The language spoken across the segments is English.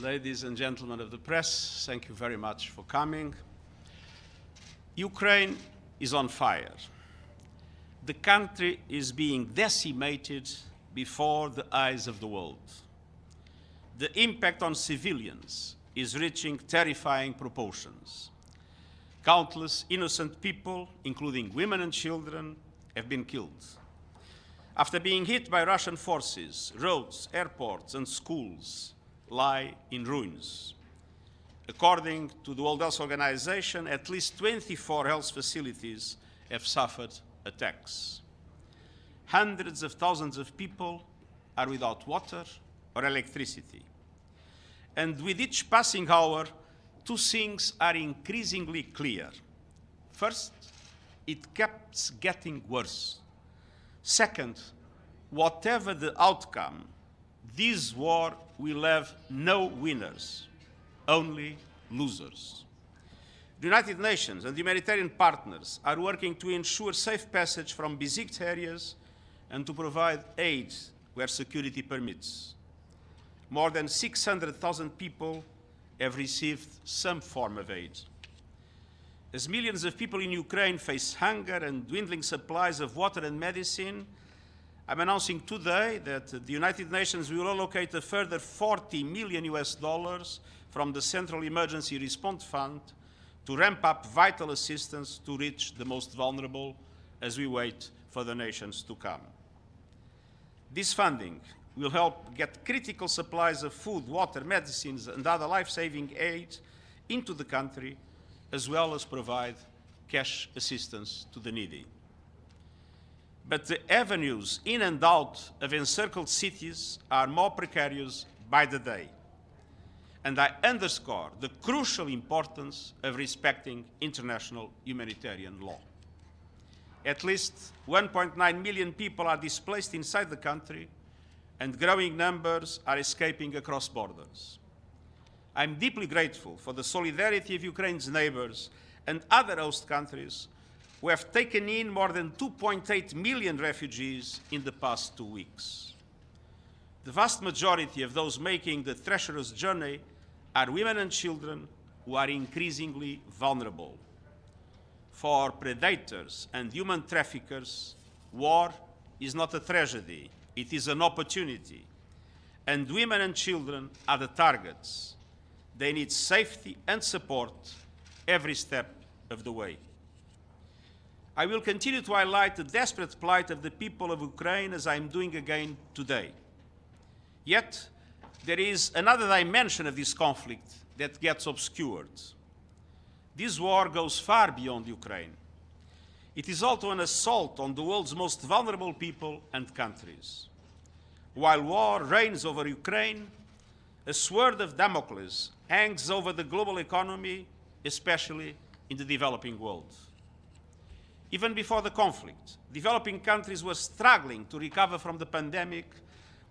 ladies and gentlemen of the press, thank you very much for coming. Ukraine is on fire. The country is being decimated before the eyes of the world. The impact on civilians is reaching terrifying proportions. Countless innocent people, including women and children, have been killed. After being hit by Russian forces, roads, airports, and schools lie in ruins. According to the World Health Organization, at least 24 health facilities have suffered attacks. Hundreds of thousands of people are without water or electricity. And with each passing hour, two things are increasingly clear. First, it keeps getting worse. Second, whatever the outcome, this war will have no winners, only losers. The United Nations and humanitarian partners are working to ensure safe passage from besieged areas and to provide aid where security permits. More than 600,000 people have received some form of aid. As millions of people in Ukraine face hunger and dwindling supplies of water and medicine, I'm announcing today that the United Nations will allocate a further $40 million from the Central Emergency Response Fund to ramp up vital assistance to reach the most vulnerable as we wait for the nations to come. This funding will help get critical supplies of food, water, medicines, and other life-saving aid into the country, as well as provide cash assistance to the needy. But the avenues in and out of encircled cities are more precarious by the day. And I underscore the crucial importance of respecting international humanitarian law. At least 1.9 million people are displaced inside the country, and growing numbers are escaping across borders. I'm deeply grateful for the solidarity of Ukraine's neighbors and other host countries who have taken in more than 2.8 million refugees in the past 2 weeks. The vast majority of those making the treacherous journey are women and children who are increasingly vulnerable. For predators and human traffickers, war is not a tragedy, it is an opportunity. And women and children are the targets. They need safety and support every step of the way. I will continue to highlight the desperate plight of the people of Ukraine as I am doing again today. Yet, there is another dimension of this conflict that gets obscured. This war goes far beyond Ukraine. It is also an assault on the world's most vulnerable people and countries. While war reigns over Ukraine, a sword of Damocles hangs over the global economy, especially in the developing world. Even before the conflict, developing countries were struggling to recover from the pandemic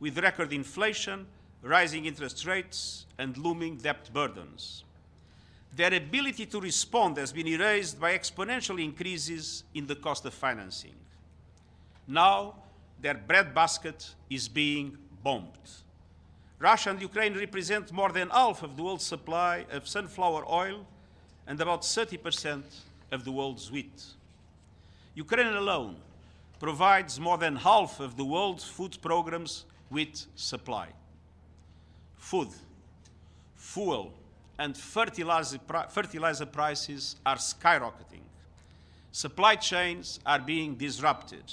with record inflation, rising interest rates, and looming debt burdens. Their ability to respond has been erased by exponential increases in the cost of financing. Now, their breadbasket is being bombed. Russia and Ukraine represent more than half of the world's supply of sunflower oil and about 30% of the world's wheat. Ukraine alone provides more than half of the world's food program's wheat supply. Food, fuel, and fertilizer prices are skyrocketing. Supply chains are being disrupted,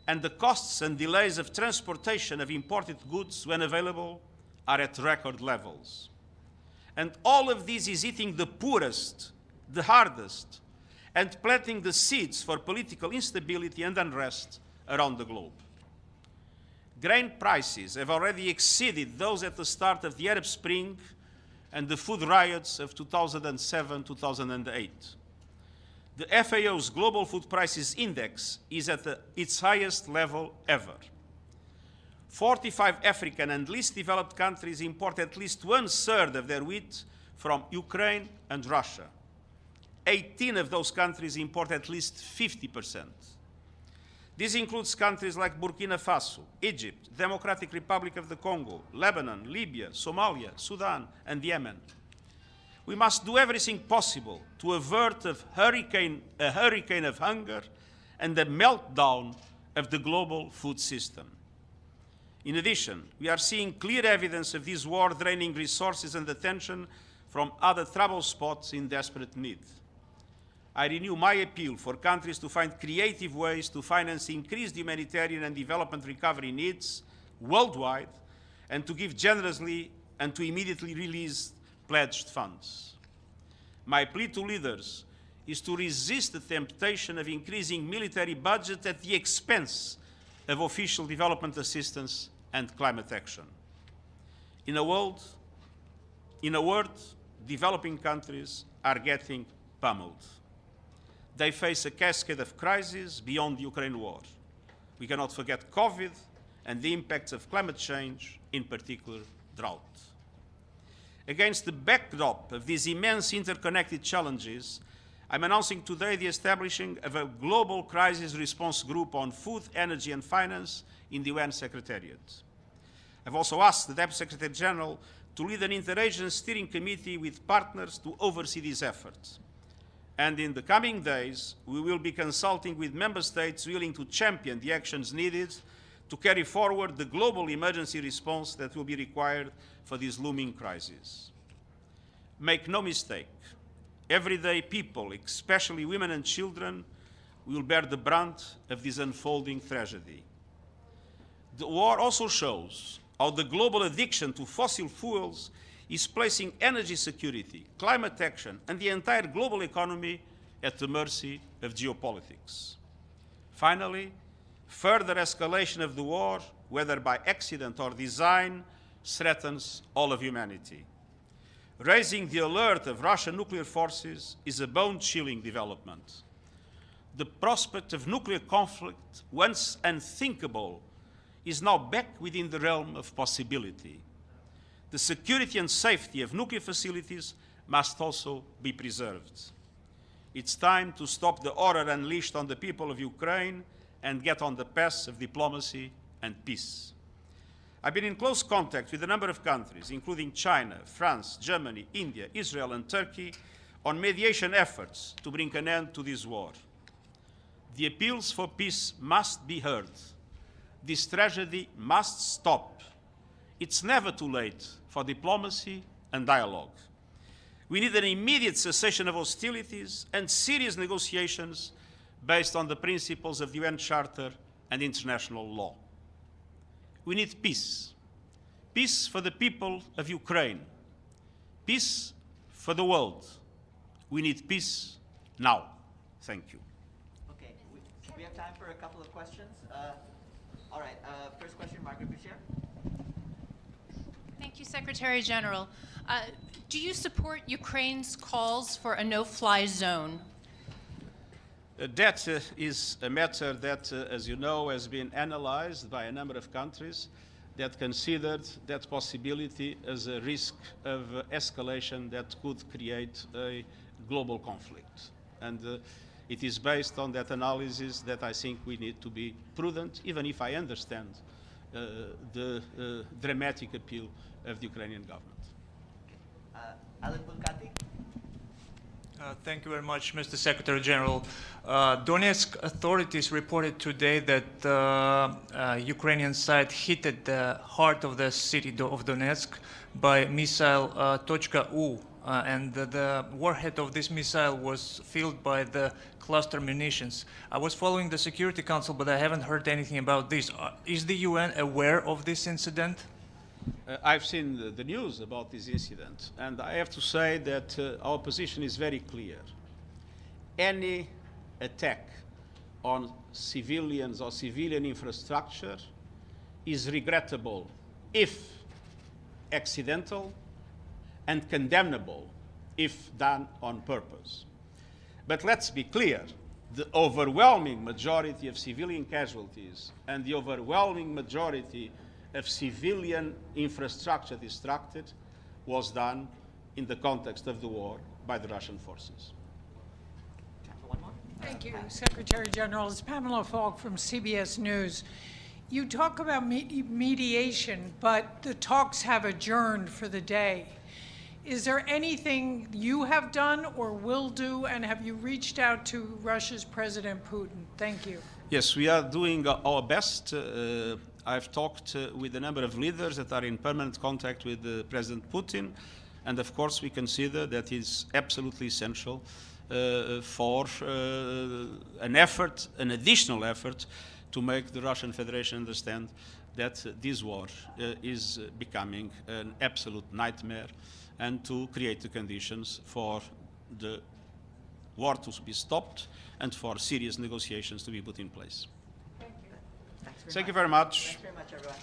and the costs and delays of transportation of imported goods when available are at record levels. And all of this is hitting the poorest, the hardest, and planting the seeds for political instability and unrest around the globe. Grain prices have already exceeded those at the start of the Arab Spring and the food riots of 2007-2008. The FAO's Global Food Prices Index is at its highest level ever. 45 African and least developed countries import at least 1/3 of their wheat from Ukraine and Russia. 18 of those countries import at least 50%. This includes countries like Burkina Faso, Egypt, Democratic Republic of the Congo, Lebanon, Libya, Somalia, Sudan, and Yemen. We must do everything possible to avert a hurricane of hunger and the meltdown of the global food system. In addition, we are seeing clear evidence of this war draining resources and attention from other trouble spots in desperate need. I renew my appeal for countries to find creative ways to finance increased humanitarian and development recovery needs worldwide, and to give generously and to immediately release pledged funds. My plea to leaders is to resist the temptation of increasing military budget at the expense of official development assistance and climate action. In a word, developing countries are getting pummeled. They face a cascade of crises beyond the Ukraine war. We cannot forget COVID and the impacts of climate change, in particular drought. Against the backdrop of these immense interconnected challenges, I'm announcing today the establishing of a global crisis response group on food, energy and finance in the UN Secretariat. I've also asked the Deputy Secretary General to lead an interagency steering committee with partners to oversee these efforts. And in the coming days, we will be consulting with member states willing to champion the actions needed to carry forward the global emergency response that will be required for this looming crisis. Make no mistake, everyday people, especially women and children, will bear the brunt of this unfolding tragedy. The war also shows how the global addiction to fossil fuels is placing energy security, climate action, and the entire global economy at the mercy of geopolitics. Finally, further escalation of the war, whether by accident or design, threatens all of humanity. Raising the alert of Russian nuclear forces is a bone-chilling development. The prospect of nuclear conflict, once unthinkable, is now back within the realm of possibility. The security and safety of nuclear facilities must also be preserved. It's time to stop the horror unleashed on the people of Ukraine and get on the path of diplomacy and peace. I've been in close contact with a number of countries, including China, France, Germany, India, Israel, and Turkey, on mediation efforts to bring an end to this war. The appeals for peace must be heard. This tragedy must stop. It's never too late for diplomacy and dialogue. We need an immediate cessation of hostilities and serious negotiations based on the principles of the UN Charter and international law. We need peace. Peace for the people of Ukraine. Peace for the world. We need peace now. Thank you. Okay, we have time for a couple of questions. All right, first question, Margaret Boucher. Thank you, Secretary General. Do you support Ukraine's calls for a no-fly zone? That is a matter that, as you know, has been analyzed by a number of countries that considered that possibility as a risk of escalation that could create a global conflict. And it is based on that analysis that I think we need to be prudent, even if I understand the dramatic appeal of the Ukrainian government. Alan Bulkati. Thank you very much, Mr. Secretary General. Donetsk authorities reported today that Ukrainian side hit the heart of the city of Donetsk by missile .U, and the warhead of this missile was filled by the cluster munitions. I was following the Security Council, but I haven't heard anything about this. Is the UN aware of this incident? I've seen the news about this incident, and I have to say that our position is very clear. Any attack on civilians or civilian infrastructure is regrettable if accidental and condemnable if done on purpose. But let's be clear, the overwhelming majority of civilian casualties and the overwhelming majority of civilian infrastructure destructed was done in the context of the war by the Russian forces. One more. Thank you, Secretary General. It's Pamela Falk from CBS News. You talk about mediation, but the talks have adjourned for the day. Is there anything you have done or will do, and have you reached out to Russia's President Putin? Thank you. Yes, we are doing our best. I've talked with a number of leaders that are in permanent contact with President Putin, and of course we consider that it's absolutely essential for an additional effort to make the Russian Federation understand that this war is becoming an absolute nightmare, and to create the conditions for the war to be stopped and for serious negotiations to be put in place. Thanks Thank you very much. Thanks very much, everyone.